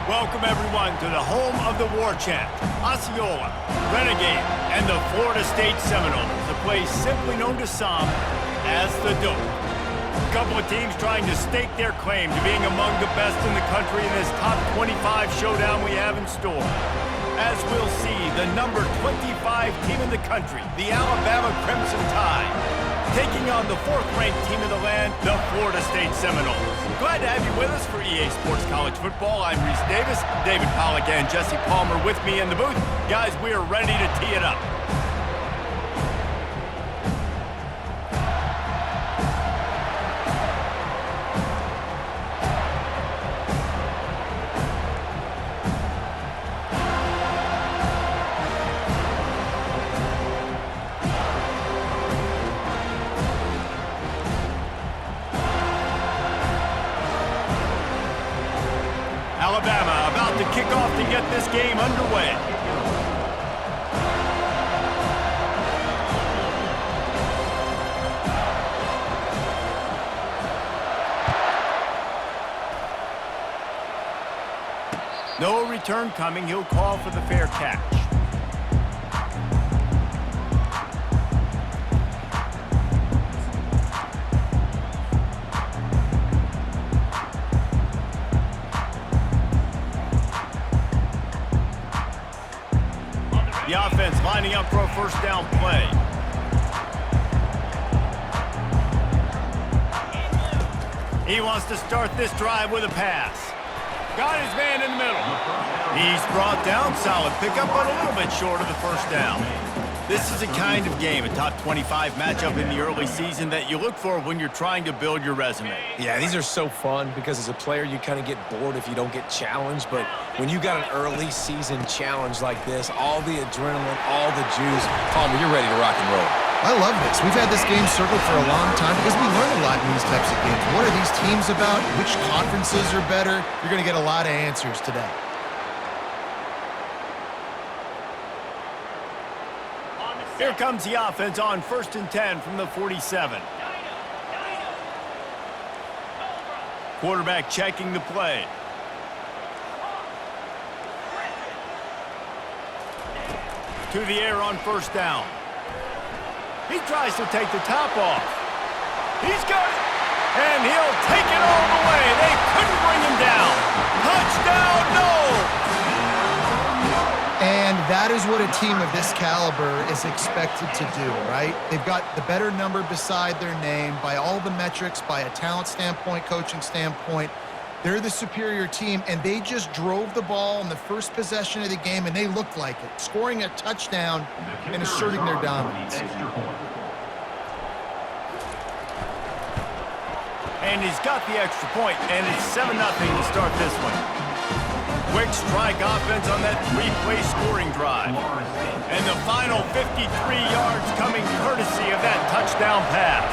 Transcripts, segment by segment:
Welcome, everyone, to the home of the war chant, Osceola, Renegade, and the Florida State Seminoles, a place simply known to some as the Dope. A couple of teams trying to stake their claim to being among the best in the country in this top 25 showdown we have in store. As we'll see, the number 25 team in the country, the Alabama Crimson Tide, taking on the fourth-ranked team in the land, the Florida State Seminoles. Glad to have you with us for EA Sports College Football. I'm Reese Davis, David Pollack and Jesse Palmer with me in the booth. Guys, we are ready to tee it up. Alabama about to kick off to get this game underway. No return coming. He'll call for the fair catch. The offense lining up for a first down play. He wants to start this drive with a pass. Got his man in the middle. He's brought down. Solid pickup, but a little bit short of the first down. This is a kind of game, a top 25 matchup in the early season that you look for when you're trying to build your resume. Yeah, these are so fun because as a player, you kind of get bored if you don't get challenged. But when you got an early season challenge like this, all the adrenaline, all the juice, Palmer, you're ready to rock and roll. I love this. We've had this game circled for a long time because we learn a lot in these types of games. What are these teams about? Which conferences are better? You're going to get a lot of answers today. Here comes the offense on 1st and 10 from the 47. Quarterback checking the play. To the air on first down. He tries to take the top off. He's got it. And he'll take it all the way. They couldn't bring him down. Touchdown, no! And that is what a team of this caliber is expected to do, right? They've got the better number beside their name by all the metrics, by a talent standpoint, coaching standpoint. They're the superior team, and they just drove the ball in the first possession of the game, and they looked like it, scoring a touchdown and asserting their dominance. And he's got the extra point, and it's 7-0 to start this one. Quick strike offense on that three-play scoring drive. And the final 53 yards coming courtesy of that touchdown pass.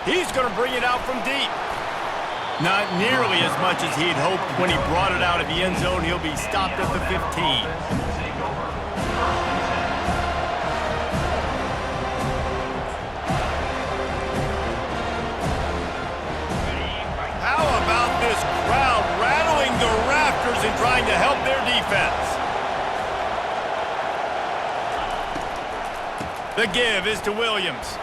He's going to bring it out from deep. Not nearly as much as he'd hoped when he brought it out of the end zone. He'll be stopped at the 15. And trying to help their defense. The give is to Williams.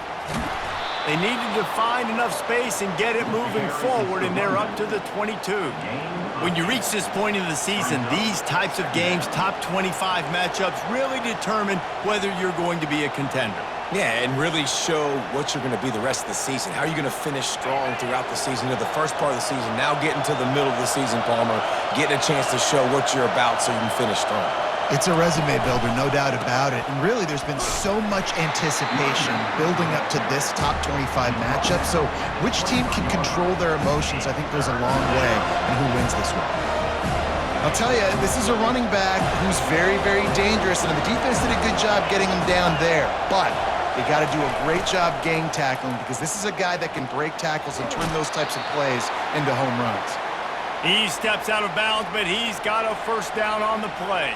They needed to find enough space and get it moving forward, and they're up to the 22. When you reach this point in the season, these types of games, top 25 matchups, really determine whether you're going to be a contender. Yeah, and really show what you're going to be the rest of the season. How are you going to finish strong throughout the season? You know, the first part of the season, now getting to the middle of the season, Palmer, getting a chance to show what you're about so you can finish strong. It's a resume builder, no doubt about it. And really, there's been so much anticipation building up to this top 25 matchup. So which team can control their emotions, I think, goes a long way in who wins this one. I'll tell you, this is a running back who's very, very dangerous, and the defense did a good job getting him down there. But they got to do a great job gang tackling, because this is a guy that can break tackles and turn those types of plays into home runs. He steps out of bounds, but he's got a first down on the play.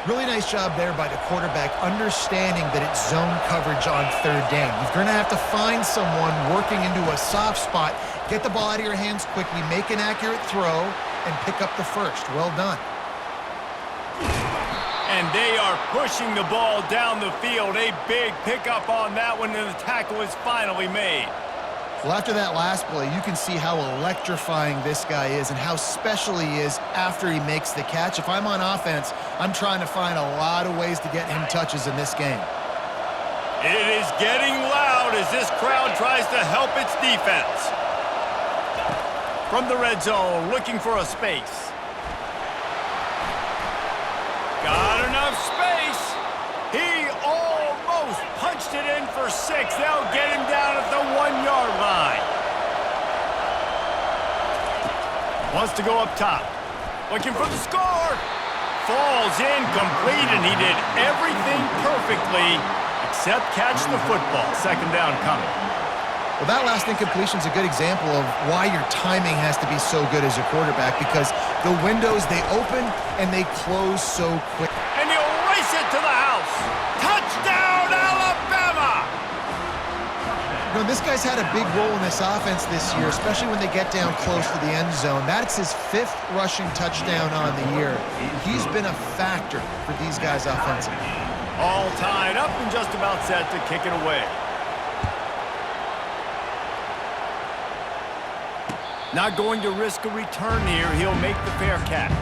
Really nice job there by the quarterback, understanding that it's zone coverage on third down. You're going to have to find someone working into a soft spot, get the ball out of your hands quickly, make an accurate throw, and pick up the first. Well done. And they are pushing the ball down the field. A big pickup on that one, and the tackle is finally made. Well, after that last play, you can see how electrifying this guy is and how special he is after he makes the catch. If I'm on offense, I'm trying to find a lot of ways to get him touches in this game. It is getting loud as this crowd tries to help its defense. From the red zone, looking for a space. Got enough space. He almost punched it in for 6. They'll get him down at the 1-yard line. Wants to go up top. Looking for the score. Falls incomplete, and he did everything perfectly except catch the football. Second down coming. Well, that last incompletion is a good example of why your timing has to be so good as a quarterback, because the windows, they open and they close so quick. And he'll race it to the house. Touchdown, Alabama! You know, this guy's had a big role in this offense this year, especially when they get down close to the end zone. That's his 5th rushing touchdown on the year. He's been a factor for these guys offensively. All tied up and just about set to kick it away. Not going to risk a return here. He'll make the fair catch.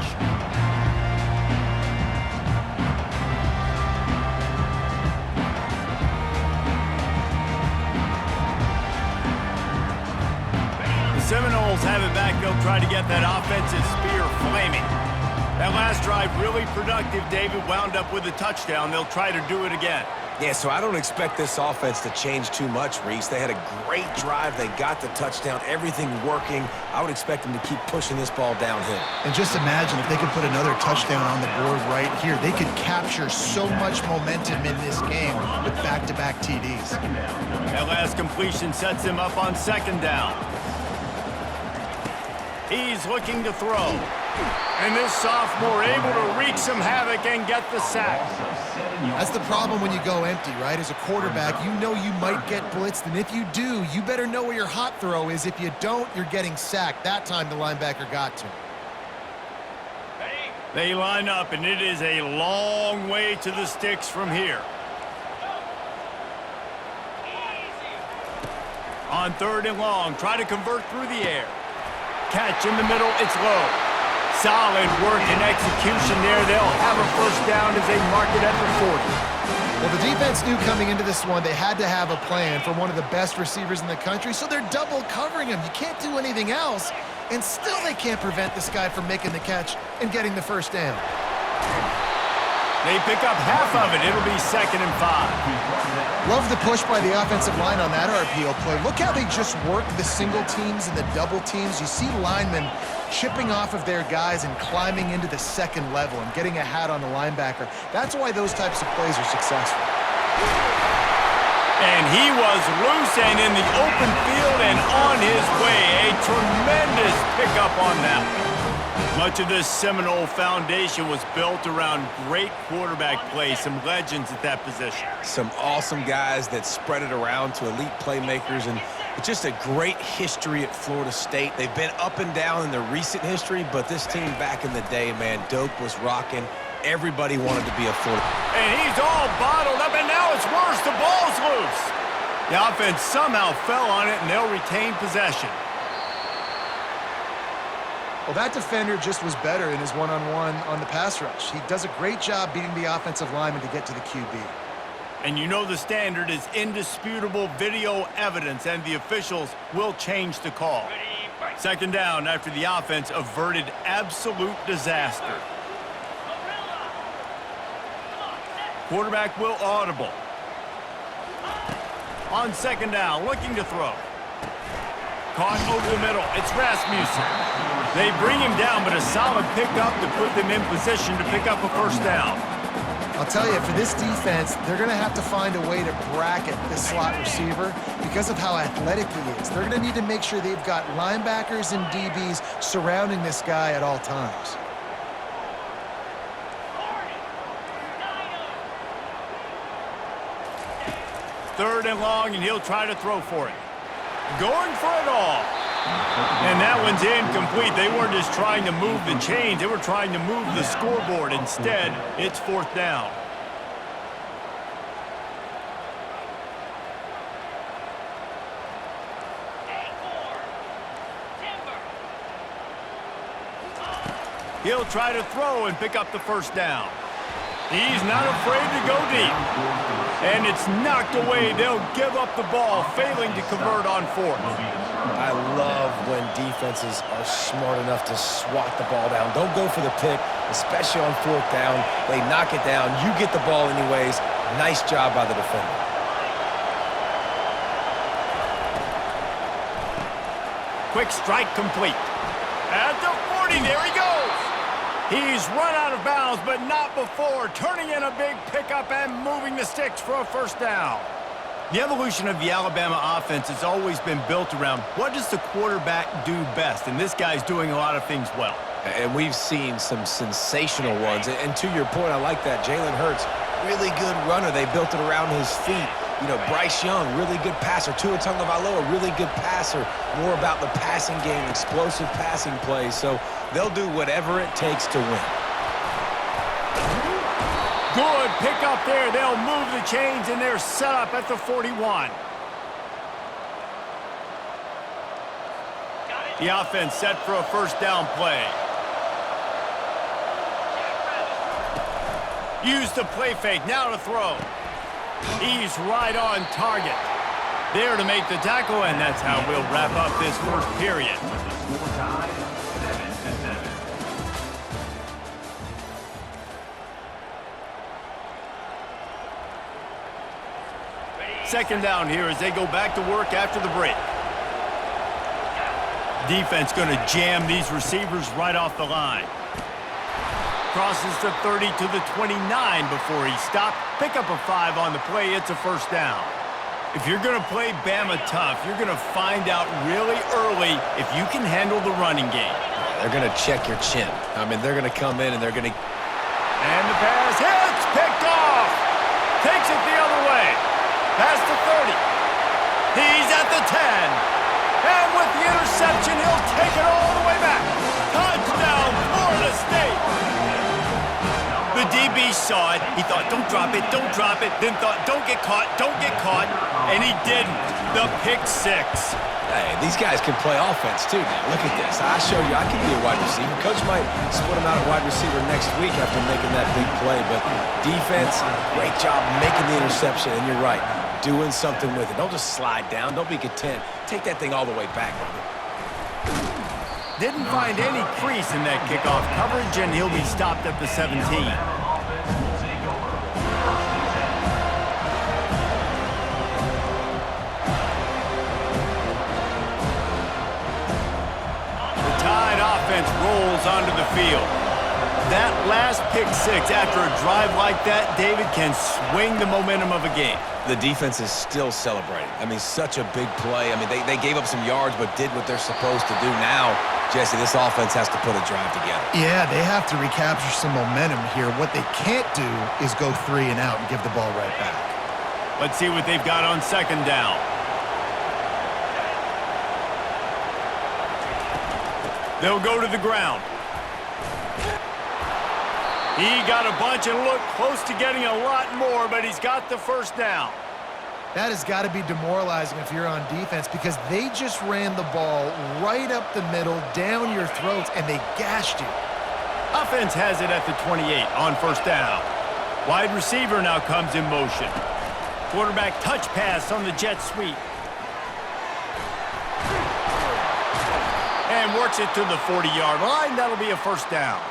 The Seminoles have it back. They'll try to get that offensive spear flaming. That last drive really productive. David wound up with a touchdown. They'll try to do it again. Yeah, so I don't expect this offense to change too much, Reese. They had a great drive. They got the touchdown, everything working. I would expect them to keep pushing this ball downhill. And just imagine if they could put another touchdown on the board right here. They could capture so much momentum in this game with back-to-back TDs. That last completion sets him up on second down. He's looking to throw. And this sophomore able to wreak some havoc and get the sack. That's the problem when you go empty, right? As a quarterback, you know you might get blitzed, and if you do, you better know where your hot throw is. If you don't, you're getting sacked. That time the linebacker got to. They line up, and it is a long way to the sticks from here. On 3rd and long, try to convert through the air. Catch in the middle, it's low. Solid work and execution there. They'll have a first down as they mark it at the 40. Well, the defense knew coming into this one they had to have a plan for one of the best receivers in the country, so they're double covering him. You can't do anything else, and still they can't prevent this guy from making the catch and getting the first down. They pick up half of it. It'll be 2nd and 5. Love the push by the offensive line on that RPO play. Look how they just work the single teams and the double teams. You see linemen chipping off of their guys and climbing into the second level and getting a hat on the linebacker. That's why those types of plays are successful. And he was loose and in the open field and on his way. A tremendous pickup on that one. Much of this Seminole foundation was built around great quarterback play, some legends at that position. Some awesome guys that spread it around to elite playmakers, and just a great history at Florida State. They've been up and down in the recent history, but this team back in the day, man, Doak was rocking. Everybody wanted to be a Florida. And he's all bottled up, and now it's worse. The ball's loose. The offense somehow fell on it, and they'll retain possession. Well, that defender just was better in his one-on-one on the pass rush. He does a great job beating the offensive lineman to get to the QB. And you know the standard is indisputable video evidence, and the officials will change the call. Second down after the offense averted absolute disaster. Quarterback will audible. On second down, looking to throw. Caught over the middle. It's Rasmussen. They bring him down, but a solid pickup to put them in position to pick up a first down. I'll tell you, for this defense, they're going to have to find a way to bracket this slot receiver because of how athletic he is. They're going to need to make sure they've got linebackers and DBs surrounding this guy at all times. Third and long, and he'll try to throw for it. Going for it all. And that one's incomplete. They weren't just trying to move the chains. They were trying to move the scoreboard. Instead, it's fourth down. He'll try to throw and pick up the first down. He's not afraid to go deep. And it's knocked away. They'll give up the ball, failing to convert on fourth. I love when defenses are smart enough to swat the ball down. Don't go for the pick, especially on fourth down. They knock it down. You get the ball anyways. Nice job by the defender. Quick strike complete. At the 40, there he goes. He's run out of bounds, but not before turning in a big pickup and moving the sticks for a first down. The evolution of the Alabama offense has always been built around what does the quarterback do best, and this guy's doing a lot of things well. And we've seen some sensational ones. And to your point, I like that. Jalen Hurts, really good runner. They built it around his feet. You know, Bryce Young, really good passer. Tua Tagovailoa, really good passer. More about the passing game, explosive passing plays. So they'll do whatever it takes to win. Good pick up there. They'll move the chains, and they're set up at the 41. The offense set for a first down play. Use the play fake. Now to throw. He's right on target. There to make the tackle, and that's how we'll wrap up this first period. Second down here as they go back to work after the break. Defense going to jam these receivers right off the line. Crosses the 30 to the 29 before he stopped. Pick up a 5 on the play. It's a first down. If you're going to play Bama tough, you're going to find out really early if you can handle the running game. They're going to check your chin. I mean, they're going to come in and they're going to... And the pass hits. Picked off. Takes it the other way. Past the 30. He's at the 10. And with the interception, he'll take it all the way back. Touchdown, Florida State. The DB saw it. He thought, don't drop it, don't drop it. Then thought, don't get caught, don't get caught. And he didn't. The pick six. Hey, these guys can play offense too now. Look at this. I show you I can be a wide receiver. Coach might split him out at wide receiver next week after making that big play. But defense, great job making the interception. And you're right, doing something with it. Don't just slide down. Don't be content. Take that thing all the way back, brother. Didn't find any crease in that kickoff coverage, and he'll be stopped at the 17. The Tide offense rolls onto the field. That last pick six after a drive like that, David, can swing the momentum of a game. The defense is still celebrating. I mean, such a big play. I mean, they gave up some yards but did what they're supposed to do. Now, Jesse, this offense has to put a drive together. Yeah, they have to recapture some momentum here. What they can't do is go 3 and out and give the ball right back. Let's see what they've got on second down. They'll go to the ground. He got a bunch and looked close to getting a lot more, but he's got the first down. That has got to be demoralizing if you're on defense because they just ran the ball right up the middle, down your throats, and they gashed you. Offense has it at the 28 on first down. Wide receiver now comes in motion. Quarterback touch pass on the jet sweep. And works it to the 40-yard line. That'll be a first down.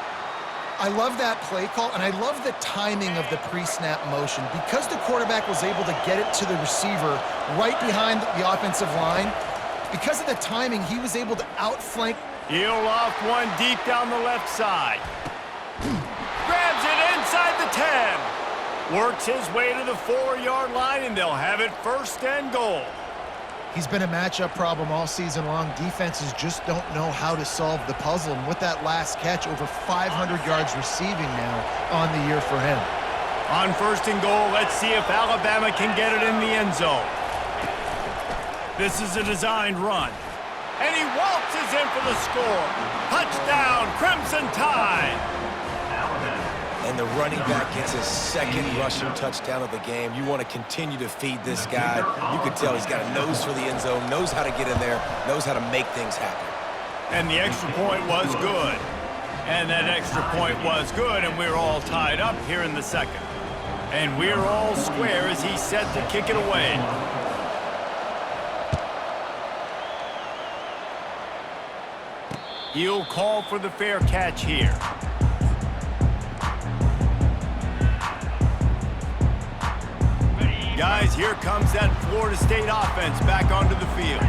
I love that play call, and I love the timing of the pre-snap motion. Because the quarterback was able to get it to the receiver right behind the offensive line, because of the timing, he was able to outflank. He'll off one deep down the left side. Grabs it inside the 10. Works his way to the 4-yard line, and they'll have it first and goal. He's been a matchup problem all season long. Defenses just don't know how to solve the puzzle. And with that last catch, over 500 yards receiving now on the year for him. On first and goal, let's see if Alabama can get it in the end zone. This is a designed run. And he waltzes in for the score. Touchdown, Crimson Tide. And the running back gets his second rushing touchdown of the game. You want to continue to feed this guy. You can tell he's got a nose for the end zone, knows how to get in there, knows how to make things happen. And the extra point was good. And that extra point was good, and we're all tied up here in the second. And we're all square as he's set to kick it away. He'll call for the fair catch here. Guys, here comes that Florida State offense back onto the field.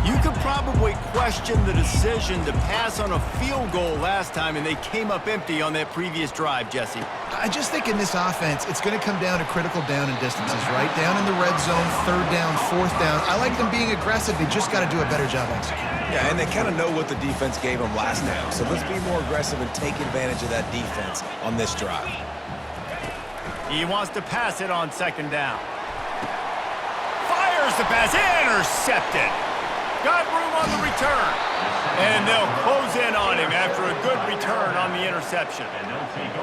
You could probably question the decision to pass on a field goal last time, and they came up empty on that previous drive, Jesse. I just think in this offense, it's going to come down to critical down and distances, right? Down in the red zone, third down, fourth down. I like them being aggressive. They just got to do a better job executing. Yeah, and they kind of know what the defense gave them last time. So let's be more aggressive and take advantage of that defense on this drive. He wants to pass it on second down. Fires the pass, intercepted. Got room on the return. And they'll close in on him after a good return on the interception.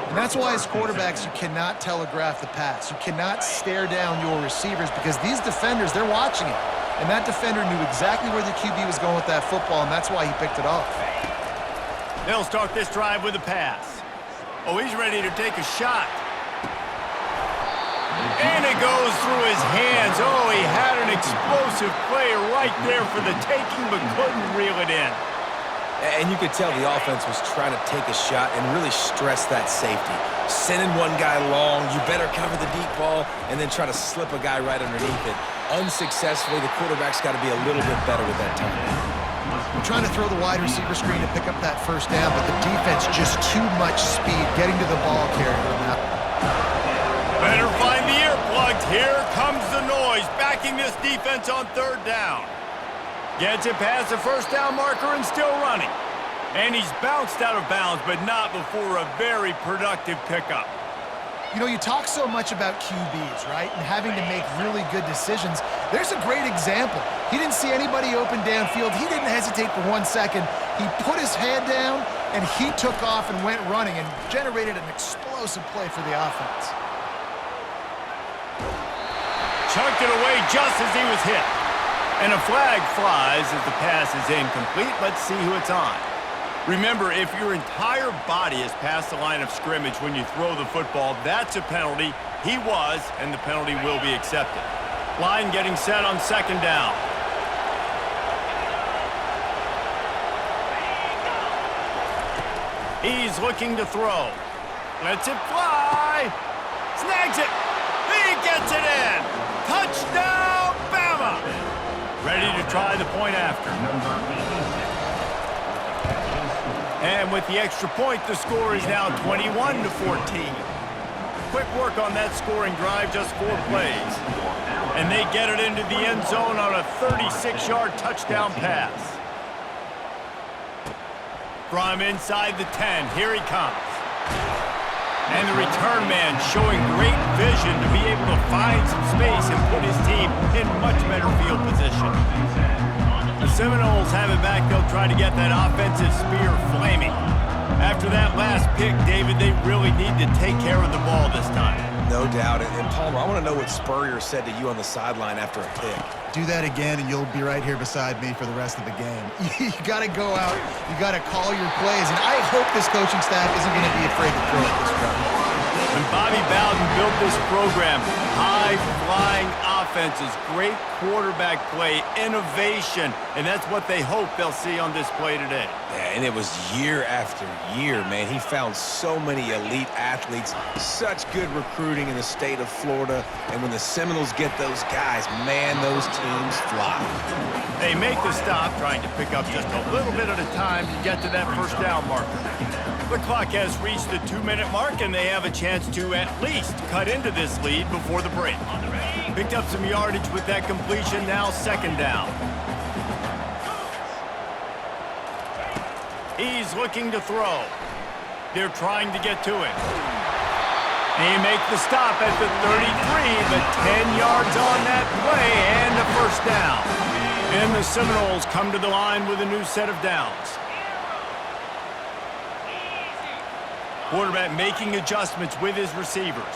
And that's why as quarterbacks, you cannot telegraph the pass. You cannot stare down your receivers because these defenders, they're watching it. And that defender knew exactly where the QB was going with that football, and that's why he picked it off. They'll start this drive with a pass. Oh, he's ready to take a shot. And it goes through his hands. Oh, he had an explosive play right there for the taking, but couldn't reel it in. And you could tell the offense was trying to take a shot and really stress that safety. Sending one guy long, you better cover the deep ball, and then try to slip a guy right underneath it. Unsuccessfully, the quarterback's got to be a little bit better with that time. We're trying to throw the wide receiver screen to pick up that first down, but the defense just too much speed getting to the ball carrier on that. Better find the earplugs. Here comes the noise, backing this defense on third down. Gets it past the first down marker and still running. And he's bounced out of bounds, but not before a very productive pickup. You know, you talk so much about QBs, right, and having to make really good decisions. There's a great example. He didn't see anybody open downfield. He didn't hesitate for 1 second. He put his head down, and he took off and went running and generated an explosive play for the offense. Chucked it away just as he was hit. And a flag flies as the pass is incomplete. Let's see who it's on. Remember, if your entire body is past the line of scrimmage when you throw the football, that's a penalty. He was, and the penalty will be accepted. Line getting set on second down. He's looking to throw. Lets it fly. Snags it. He gets it in. Touchdown, Bama. Ready to try the point after. And with the extra point, the score is now 21-14. Quick work on that scoring drive, just 4 plays. And they get it into the end zone on a 36-yard touchdown pass. From inside the 10, here he comes. And the return man showing great vision to be able to find some space and put his team in much better field position. The Seminoles have it back. They'll try to get that offensive spear flaming. After that last pick, David, they really need to take care of the ball this time. No doubt. And Palmer, I want to know what Spurrier said to you on the sideline after a pick. Do that again, and you'll be right here beside me for the rest of the game. You got to go out. You got to call your plays. And I hope this coaching staff isn't going to be afraid to throw it this way. When Bobby Bowden built this program, high-flying offenses, great quarterback play, innovation, and that's what they hope they'll see on display today. Yeah, and it was year after year, man. He found so many elite athletes, such good recruiting in the state of Florida, and when the Seminoles get those guys, man, those teams fly. They make the stop, trying to pick up just a little bit at a time to get to that first down marker. The clock has reached the 2-minute mark, and they have a chance to at least cut into this lead before the break. Picked up some yardage with that completion, now second down. He's looking to throw. They're trying to get to it. They make the stop at the 33, but 10 yards on that play and a first down. And the Seminoles come to the line with a new set of downs. Quarterback making adjustments with his receivers.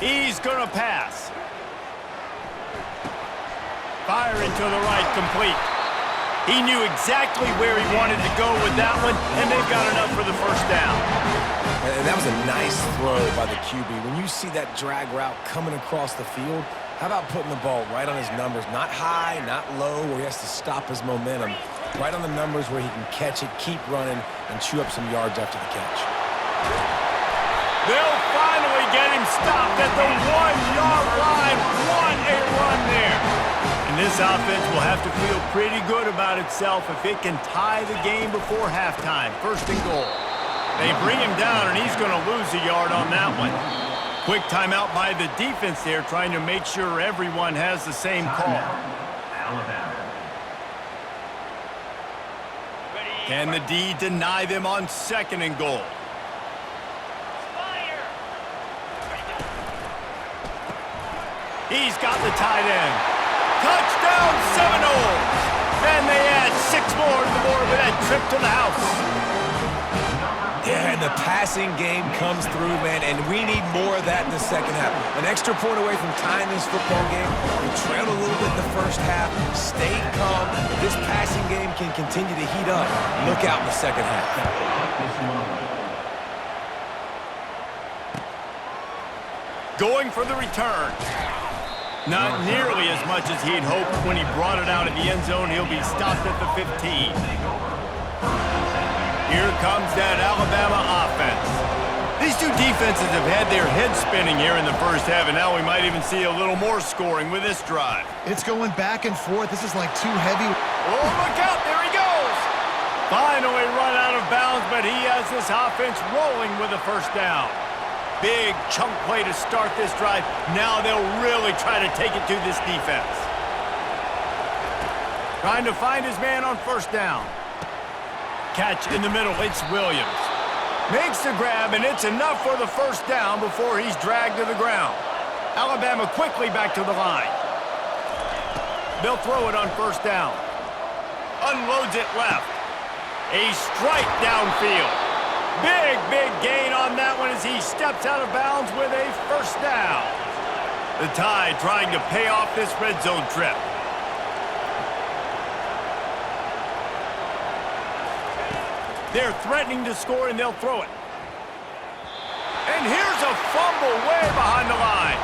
He's going to pass. Firing to the right, complete. He knew exactly where he wanted to go with that one, and they've got enough for the first down. And that was a nice throw by the QB. When you see that drag route coming across the field, how about putting the ball right on his numbers? Not high, not low, where he has to stop his momentum. Right on the numbers where he can catch it, keep running, and chew up some yards after the catch. They'll finally get him stopped at the 1-yard line. What a run there. And this offense will have to feel pretty good about itself if it can tie the game before halftime. First and goal. They bring him down, and he's going to lose a yard on that one. Quick timeout by the defense there, trying to make sure everyone has the same call. Can the D deny them on second and goal? He's got the tight end. Touchdown Seminoles! And they add 6 more to the board with that trip to the house. Yeah, and the passing game comes through, man, and we need more of that in the second half. An extra point away from tying this football game. We trailed a little bit in the first half, stayed calm. If this passing game can continue to heat up, look out in the second half. Going for the return. Not nearly as much as he'd hoped when he brought it out of the end zone. He'll be stopped at the 15. Here comes that Alabama offense. These two defenses have had their heads spinning here in the first half, and now we might even see a little more scoring with this drive. It's going back and forth. This is like too heavy. Oh, look out. There he goes. Finally run out of bounds, but he has this offense rolling with a first down. Big chunk play to start this drive. Now they'll really try to take it to this defense. Trying to find his man on first down. Catch in the middle, it's Williams. Makes the grab, and it's enough for the first down before he's dragged to the ground. Alabama quickly back to the line. They'll throw it on first down. Unloads it left. A strike downfield. Big gain on that one as he steps out of bounds with a first down. The Tide trying to pay off this red zone trip. They're threatening to score, and they'll throw it. And here's a fumble way behind the line.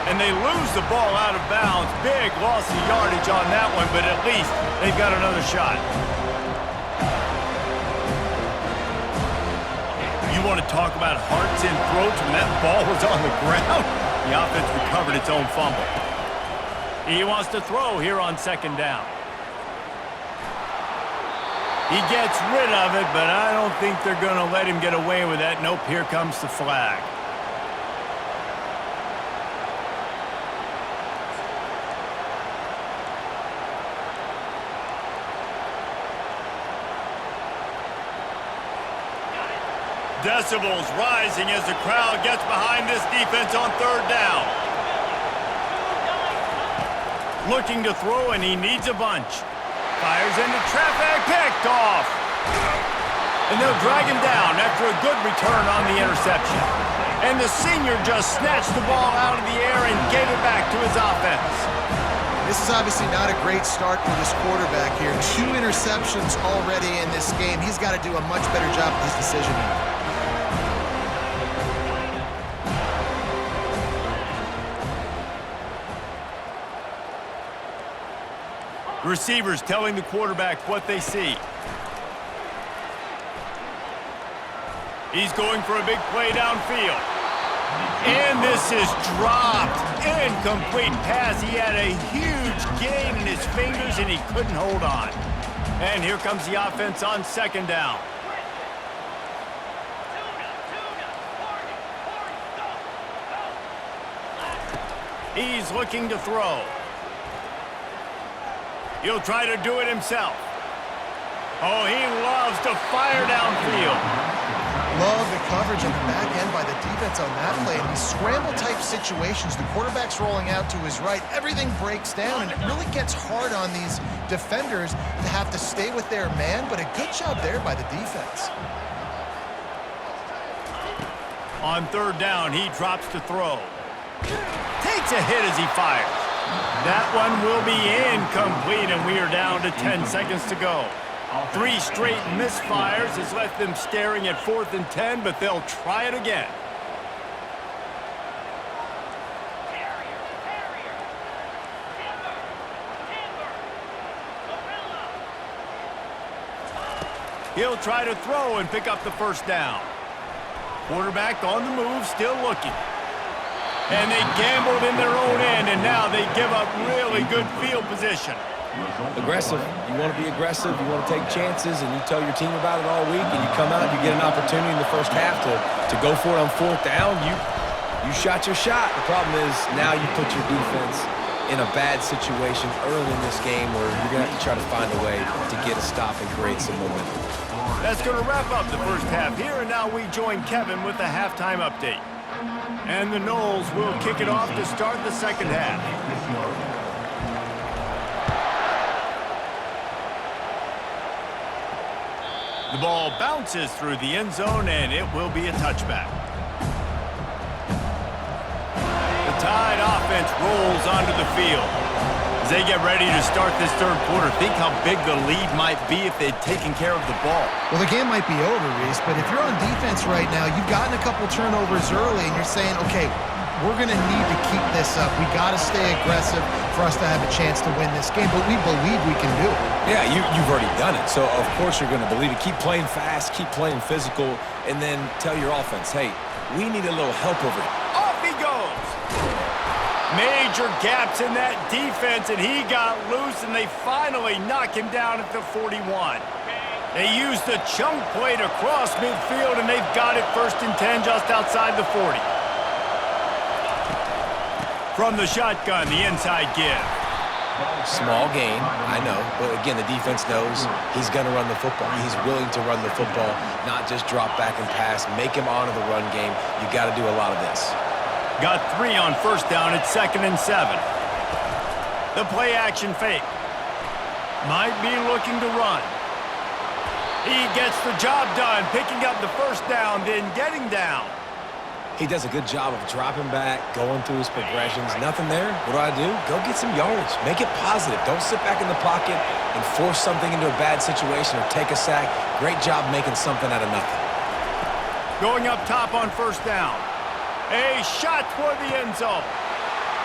And they lose the ball out of bounds. Big loss of yardage on that one, but at least they've got another shot. You want to talk about hearts and throats when that ball was on the ground? The offense recovered its own fumble. He wants to throw here on second down. He gets rid of it, but I don't think they're going to let him get away with that. Nope, here comes the flag. Decibels rising as the crowd gets behind this defense on third down. Looking to throw, and he needs a bunch. Fires into traffic, picked off. And they'll drag him down after a good return on the interception. And the senior just snatched the ball out of the air and gave it back to his offense. This is obviously not a great start for this quarterback here. 2 interceptions already in this game. He's got to do a much better job with his decision-making. Receivers telling the quarterback what they see. He's going for a big play downfield. And this is dropped. Incomplete pass. He had a huge gain in his fingers and he couldn't hold on. And here comes the offense on second down. He's looking to throw. He'll try to do it himself. Oh, he loves to fire downfield. Love the coverage on the back end by the defense on that play. In these scramble-type situations, the quarterback's rolling out to his right. Everything breaks down, and it really gets hard on these defenders to have to stay with their man, but a good job there by the defense. On third down, he drops to throw. Takes a hit as he fires. That one will be incomplete, and we are down to 10 seconds to go. 3 straight misfires has left them staring at 4th and 10, but they'll try it again. He'll try to throw and pick up the first down. Quarterback on the move, still looking. And they gambled in their own end, and now they give up really good field position. Aggressive. You want to be aggressive. You want to take chances, and you tell your team about it all week, and you come out and you get an opportunity in the first half to go for it on 4th down. You shot your shot. The problem is now you put your defense in a bad situation early in this game where you're going to have to try to find a way to get a stop and create some momentum. That's going to wrap up the first half here, and now we join Kevin with the halftime update. And the Noles will kick it off to start the second half. The ball bounces through the end zone, and it will be a touchback. The Tide offense rolls onto the field. As they get ready to start this third quarter, think how big the lead might be if they'd taken care of the ball. Well, the game might be over, Reese, but if you're on defense right now, you've gotten a couple turnovers early, and you're saying, okay, we're going to need to keep this up. We got to stay aggressive for us to have a chance to win this game, but we believe we can do it. Yeah, you've already done it, so of course you're going to believe it. Keep playing fast, keep playing physical, and then tell your offense, hey, we need a little help over here. Off he goes! Major gaps in that defense, and he got loose, and they finally knock him down at the 41. They used the chunk play to cross midfield, and they've got it 1st and 10 just outside the 40. From the shotgun, the inside give. Small gain, I know, but again, the defense knows he's going to run the football. He's willing to run the football, not just drop back and pass, make him honor the run game. You got to do a lot of this. Got 3 on 1st down at 2nd and 7. The play action fake. Might be looking to run. He gets the job done, picking up the 1st down, then getting down. He does a good job of dropping back, going through his progressions. Nothing there. What do? Go get some yardage. Make it positive. Don't sit back in the pocket and force something into a bad situation or take a sack. Great job making something out of nothing. Going up top on 1st down. A shot toward the end zone.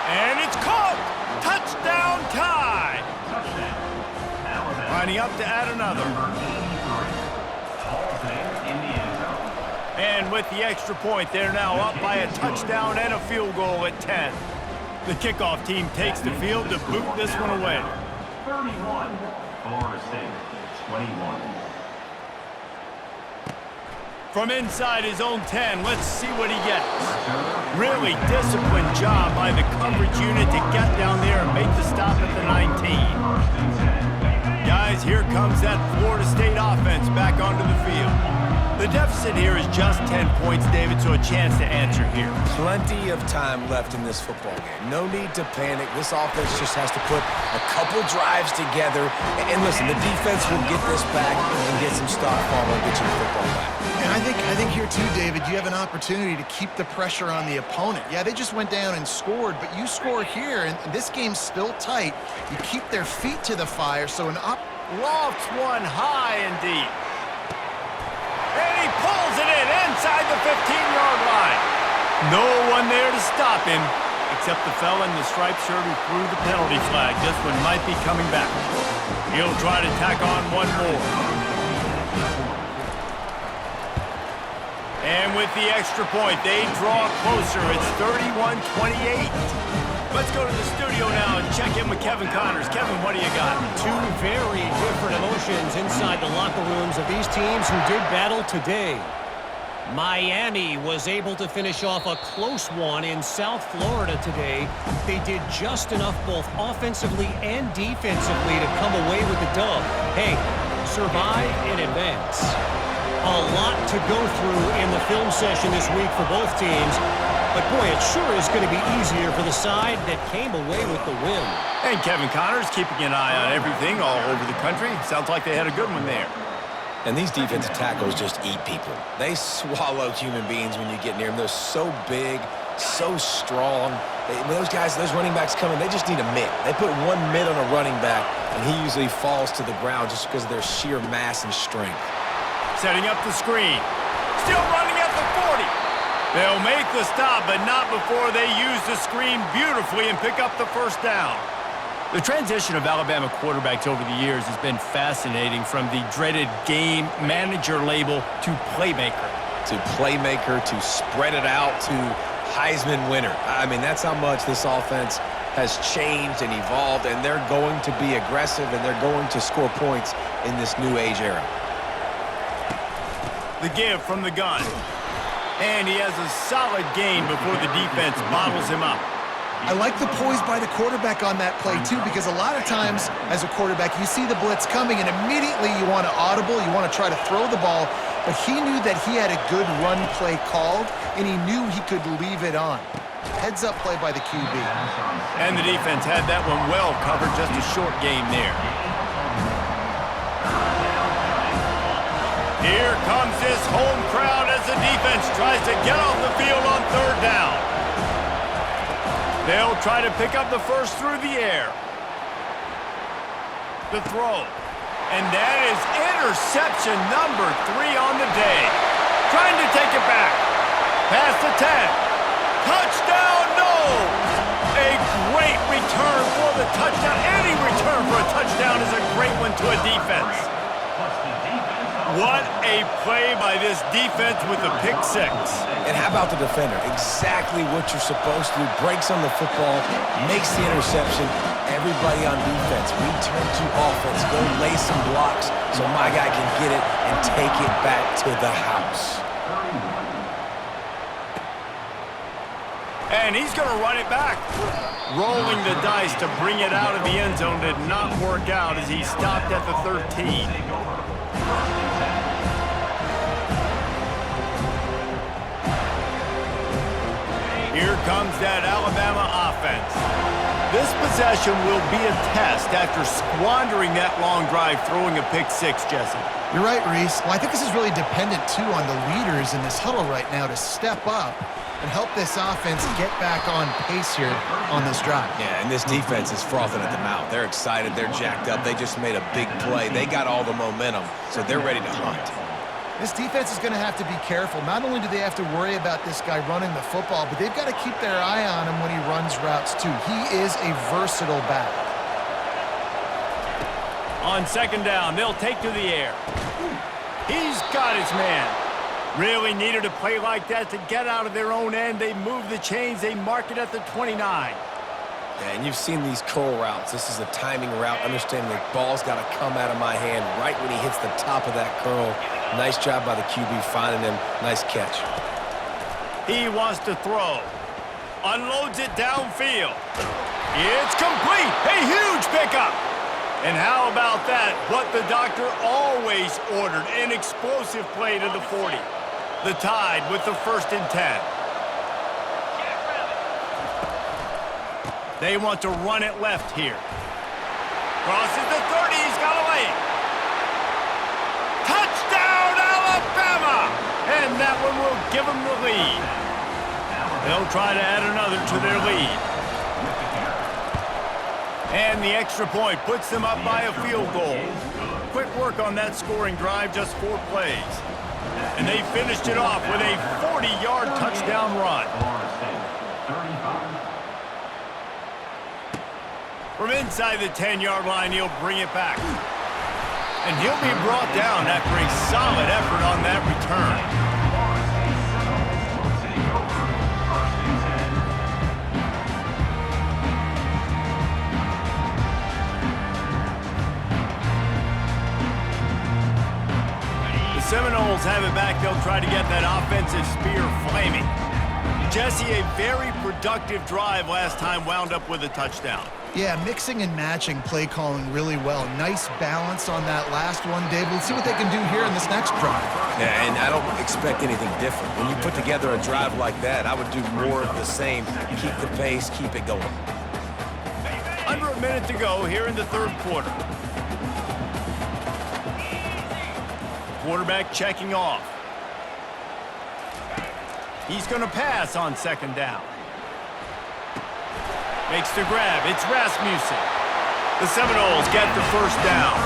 And it's caught. Touchdown Tide. Lining up to add another. And with the extra point, they're now up by a touchdown and a field goal at 10. The kickoff team takes the field to boot this one away. 31, Florida State, 21. From inside his own 10, let's see what he gets. Really disciplined job by the coverage unit to get down there and make the stop at the 19. Guys, here comes that Florida State offense back onto the field. The deficit here is just 10 points, David, so a chance to answer here. Plenty of time left in this football game. No need to panic. This offense just has to put a couple drives together. And listen, the defense will get this back and get some stock farm and get you the football back. And I think here too, David, you have an opportunity to keep the pressure on the opponent. Yeah, they just went down and scored, but you score here, and this game's still tight. You keep their feet to the fire, so lofts one high and deep. And he pulls it in inside the 15-yard line. No one there to stop him, except the fella in the striped shirt who threw the penalty flag. This one might be coming back. He'll try to tack on one more. And with the extra point, they draw closer. It's 31-28. Let's go to the studio now and check in with Kevin Connors. Kevin, what do you got? Two very different emotions inside the locker rooms of these teams who did battle today. Miami was able to finish off a close one in South Florida today. They did just enough both offensively and defensively to come away with the dub. Hey, survive and advance. A lot to go through in the film session this week for both teams. But, boy, it sure is going to be easier for the side that came away with the win. And Kevin Connors keeping an eye on everything all over the country. Sounds like they had a good one there. And these defensive tackles just eat people. They swallow human beings when you get near them. They're so big, so strong. When those guys, those running backs come in, they just need a mitt. They put one mitt on a running back, and he usually falls to the ground just because of their sheer mass and strength. Setting up the screen. Still running at the 40. They'll make the stop, but not before they use the screen beautifully and pick up the first down. The transition of Alabama quarterbacks over the years has been fascinating, from the dreaded game manager label to playmaker. To spread it out, to Heisman winner. I mean, that's how much this offense has changed and evolved, and they're going to be aggressive, and they're going to score points in this new age era. The give from the gun. And he has a solid gain before the defense bottles him up. I like the poise by the quarterback on that play, too, because a lot of times as a quarterback, you see the blitz coming, and immediately you want to audible, you want to try to throw the ball, but he knew that he had a good run play called, and he knew he could leave it on. Heads-up play by the QB. And the defense had that one well covered, just a short game there. Here comes this home crowd as the defense tries to get off the field on third down. They'll try to pick up the first through the air. The throw. And that is interception number 3 on the day. Trying to take it back. Past the 10. Touchdown, no! A great return for the touchdown. Any return for a touchdown is a great one to a defense. What a play by this defense with a pick 6. And how about the defender? Exactly what you're supposed to do. Breaks on the football, makes the interception. Everybody on defense, we turn to offense. Go lay some blocks so my guy can get it and take it back to the house. And he's going to run it back. Rolling the dice to bring it out of the end zone did not work out as he stopped at the 13. Here comes that Alabama offense. This possession will be a test after squandering that long drive throwing a pick 6, Jesse. You're right, Reese. Well, I think this is really dependent, too, on the leaders in this huddle right now to step up and help this offense get back on pace here on this drive. Yeah, and this defense is frothing at the mouth. They're excited. They're jacked up. They just made a big play. They got all the momentum, so they're ready to hunt. This defense is going to have to be careful. Not only do they have to worry about this guy running the football, but they've got to keep their eye on him when he runs routes, too. He is a versatile back. On second down, they'll take to the air. He's got his man. Really needed a play like that to get out of their own end. They move the chains. They mark it at the 29. Yeah, and you've seen these curl routes. This is a timing route. Understand the ball's got to come out of my hand right when he hits the top of that curl. Nice job by the QB finding him. Nice catch. He wants to throw. Unloads it downfield. It's complete. A huge pickup. And how about that? What the doctor always ordered, an explosive play to the 40. The Tide with the 1st and 10. They want to run it left here. Crosses the 30, he's got a lane. Touchdown, Alabama! And that one will give them the lead. They'll try to add another to their lead. And the extra point puts them up by a field goal. Quick work on that scoring drive, just 4 plays. And they finished it off with a 40-yard touchdown run. From inside the 10-yard line, he'll bring it back. And he'll be brought down after a solid effort on that return. Seminoles have it back. They'll try to get that offensive spear flaming. Jesse, a very productive drive last time wound up with a touchdown. Yeah, mixing and matching play calling really well. Nice balance on that last one, David. Let's see what they can do here in this next drive. Yeah, and I don't expect anything different. When you put together a drive like that, I would do more of the same. Keep the pace, keep it going. Under a minute to go here in the 3rd quarter. Quarterback checking off. He's going to pass on 2nd down. Makes the grab. It's Rasmussen. The Seminoles get the 1st down.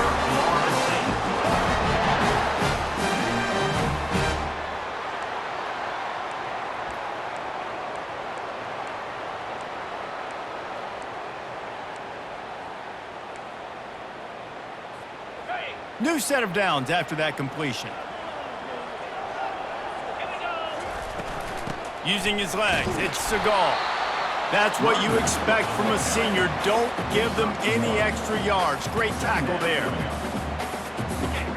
New set of downs after that completion. Using his legs, it's Segal. That's what you expect from a senior. Don't give them any extra yards. Great tackle there.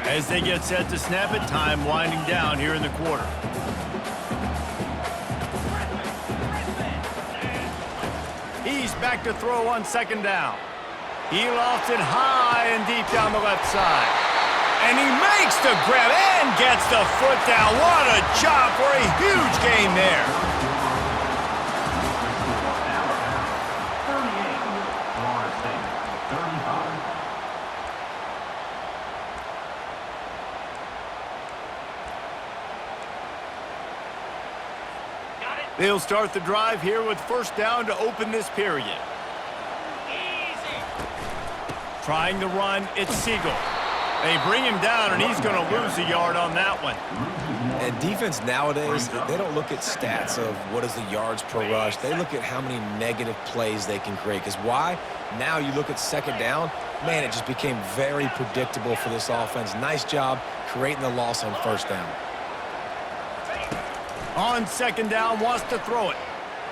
As they get set to snap it, time winding down here in the quarter. He's back to throw on 2nd down. He lofts it high and deep down the left side. And he makes the grab and gets the foot down. What a job for a huge gain there. 38, Florida State, 35. They'll start the drive here with 1st down to open this period. Trying to run, it's Siegel. They bring him down, and he's going to lose a yard on that one. And defense nowadays, they don't look at stats of what is the yards per rush. They look at how many negative plays they can create. Because why? Now you look at 2nd down, man, it just became very predictable for this offense. Nice job creating the loss on 1st down. On 2nd down, wants to throw it.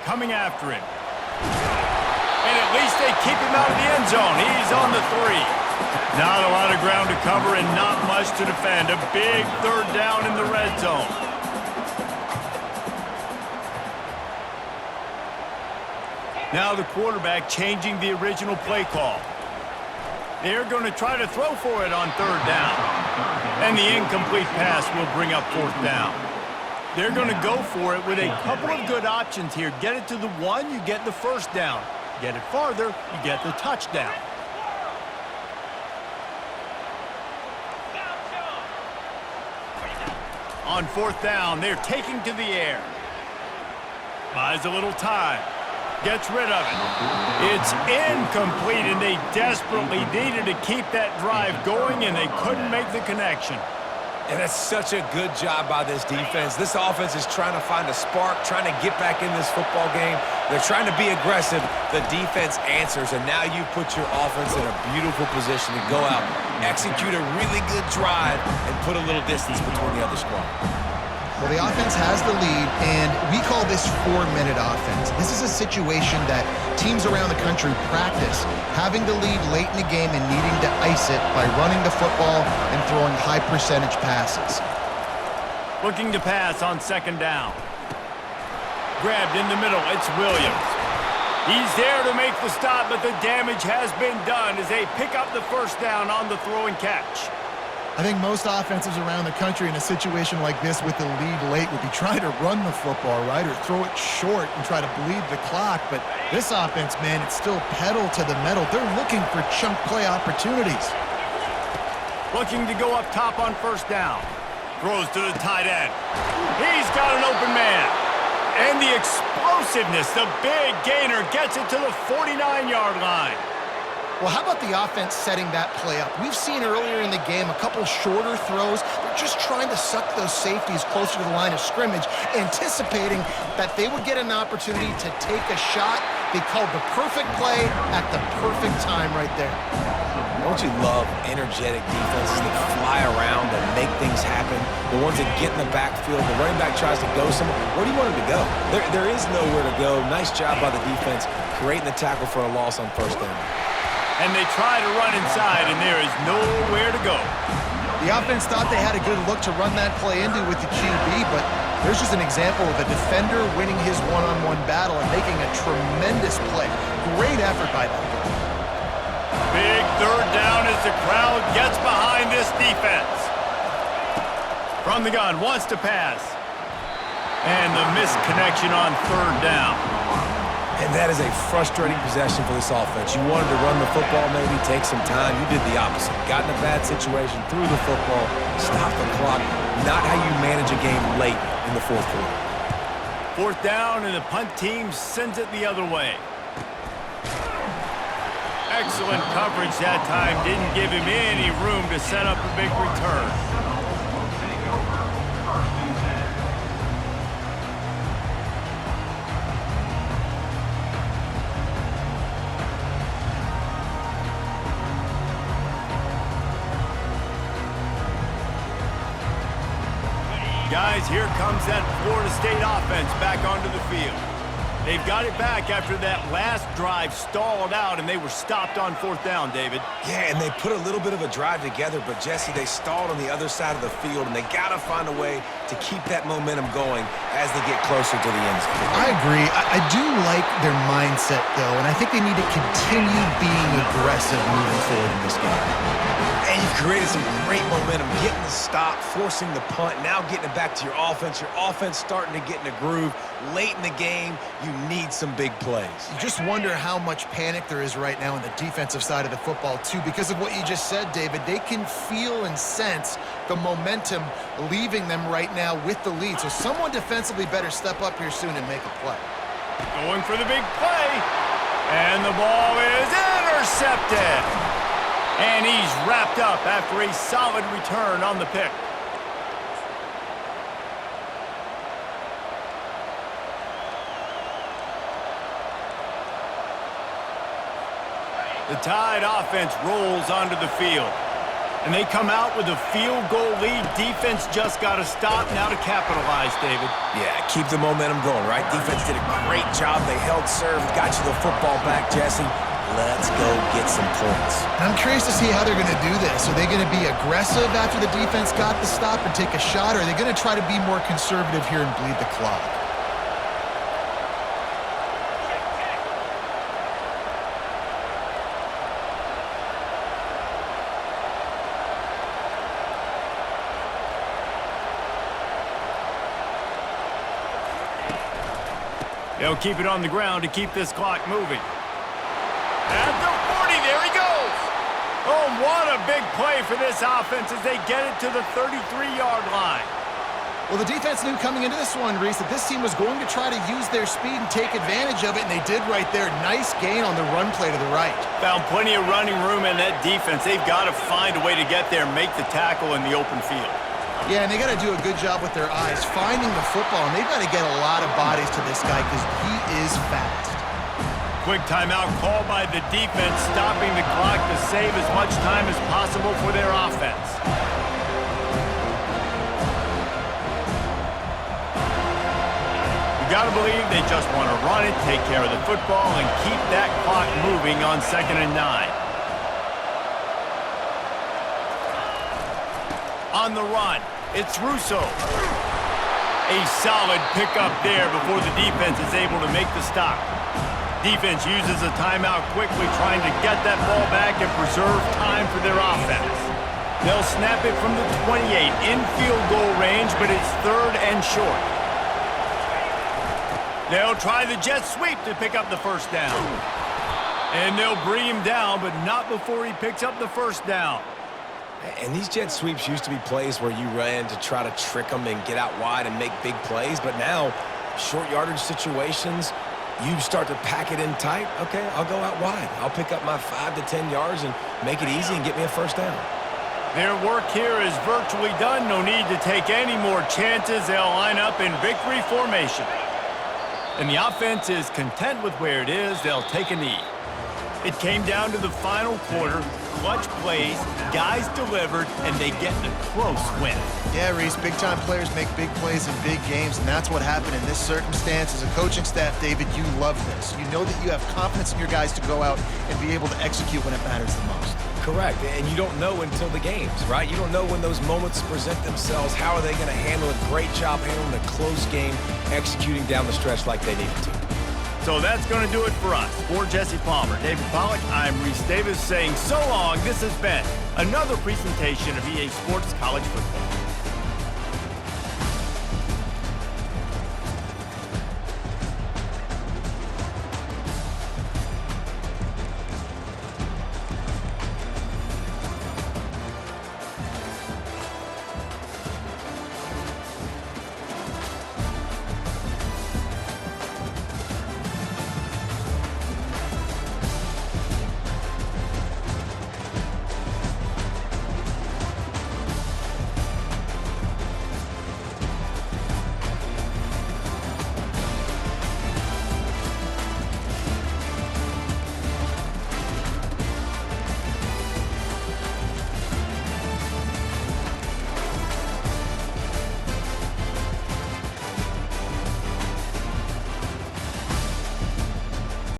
Coming after him. And at least they keep him out of the end zone. He's on the 3. Not a lot of ground to cover and not much to defend. A big 3rd down in the red zone. Now the quarterback changing the original play call. They're going to try to throw for it on 3rd down. And the incomplete pass will bring up 4th down. They're going to go for it with a couple of good options here. Get it to the 1, you get the 1st down. Get it farther, you get the touchdown. On 4th down, they're taking to the air. Buys a little time. Gets rid of it. It's incomplete, and they desperately needed to keep that drive going, and they couldn't make the connection. And that's such a good job by this defense. This offense is trying to find a spark, trying to get back in this football game. They're trying to be aggressive. The defense answers, and now you put your offense in a beautiful position to go out, execute a really good drive, and put a little distance between the other squad. Well, the offense has the lead, and we call this 4-minute offense. This is a situation that teams around the country practice, having the lead late in the game and needing to ice it by running the football and throwing high-percentage passes. Looking to pass on 2nd down. Grabbed in the middle, it's Williams. He's there to make the stop, but the damage has been done as they pick up the first down on the throw and catch. I think most offenses around the country in a situation like this with the lead late would be trying to run the football, right, or throw it short and try to bleed the clock. But this offense, man, it's still pedal to the metal. They're looking for chunk play opportunities. Looking to go up top on first down. Throws to the tight end. He's got an open man. And the explosiveness, the big gainer gets it to the 49-yard line. Well, how about the offense setting that play up? We've seen earlier in the game a couple shorter throws. They're just trying to suck those safeties closer to the line of scrimmage, anticipating that they would get an opportunity to take a shot. They called the perfect play at the perfect time right there. Don't you love energetic defenses that fly around and make things happen? The ones that get in the backfield, the running back tries to go somewhere. Where do you want him to go? There is nowhere to go. Nice job by the defense creating the tackle for a loss on first down. And they try to run inside, and there is nowhere to go. The offense thought they had a good look to run that play into with the QB, but there's just an example of a defender winning his one-on-one battle and making a tremendous play. Great effort by them. Big third down as the crowd gets behind this defense. From the gun, wants to pass. And the missed connection on third down. And that is a frustrating possession for this offense. You wanted to run the football, maybe take some time. You did the opposite. Got in a bad situation, threw the football, stopped the clock. Not how you manage a game late in the fourth quarter. Fourth down, and the punt team sends it the other way. Excellent coverage that time. Didn't give him any room to set up a big return. Guys, here comes that Florida State offense back onto the field. They've got it back after that last drive stalled out, and they were stopped on fourth down, David. Yeah, and they put a little bit of a drive together, but, Jesse, they stalled on the other side of the field, and they got to find a way to keep that momentum going as they get closer to the end zone. I agree. I do like their mindset, though, and I think they need to continue being aggressive moving forward in this game. And you've created some great momentum, getting the stop, forcing the punt, now getting it back to your offense. Your offense starting to get in a groove. Late in the game, you need some big plays. You just wonder how much panic there is right now on the defensive side of the football, too, because of what you just said, David. They can feel and sense the momentum leaving them right now with the lead. So someone defensively better step up here soon and make a play. Going for the big play. And the ball is intercepted. And he's wrapped up after a solid return on the pick. The Tide offense rolls onto the field. And they come out with a field goal lead. Defense just got to stop now to capitalize, David. Yeah, keep the momentum going, right? Defense did a great job. They held serve, got you the football back, Jesse. Let's go get some points. I'm curious to see how they're going to do this. Are they going to be aggressive after the defense got the stop and take a shot, or are they going to try to be more conservative here and bleed the clock? They'll keep it on the ground to keep this clock moving. At the 40, there he goes. Oh, what a big play for this offense as they get it to the 33-yard line. Well, the defense knew coming into this one, Reese, that this team was going to try to use their speed and take advantage of it, and they did right there. Nice gain on the run play to the right. Found plenty of running room in that defense. They've got to find a way to get there and make the tackle in the open field. Yeah, and they got to do a good job with their eyes, finding the football, and they've got to get a lot of bodies to this guy because he is fast. Quick timeout called by the defense, stopping the clock to save as much time as possible for their offense. You got to believe they just want to run it, take care of the football, and keep that clock moving on 2nd and 9. On the run, it's Russo. A solid pickup there before the defense is able to make the stop. Defense uses a timeout quickly, trying to get that ball back and preserve time for their offense. They'll snap it from the 28 in field goal range, but it's 3rd and short. They'll try the jet sweep to pick up the first down. And they'll bring him down, but not before he picks up the first down. And these jet sweeps used to be plays where you ran to try to trick them and get out wide and make big plays. But now, short yardage situations, you start to pack it in tight. Okay, I'll go out wide. I'll pick up my 5 to 10 yards and make it easy and get me a first down. Their work here is virtually done. No need to take any more chances. They'll line up in victory formation. And the offense is content with where it is. They'll take a knee. It came down to the final quarter. Clutch plays, guys delivered, and they get a close win. Yeah, Reese, big-time players make big plays in big games, and that's what happened in this circumstance. As a coaching staff, David, you love this. You know that you have confidence in your guys to go out and be able to execute when it matters the most. Correct, and you don't know until the games, right? You don't know when those moments present themselves. How are they going to handle it? Great job handling a close game, executing down the stretch like they needed to. So that's going to do it for us. For Jesse Palmer, David Pollack, I'm Reese Davis saying so long. This has been another presentation of EA Sports College Football.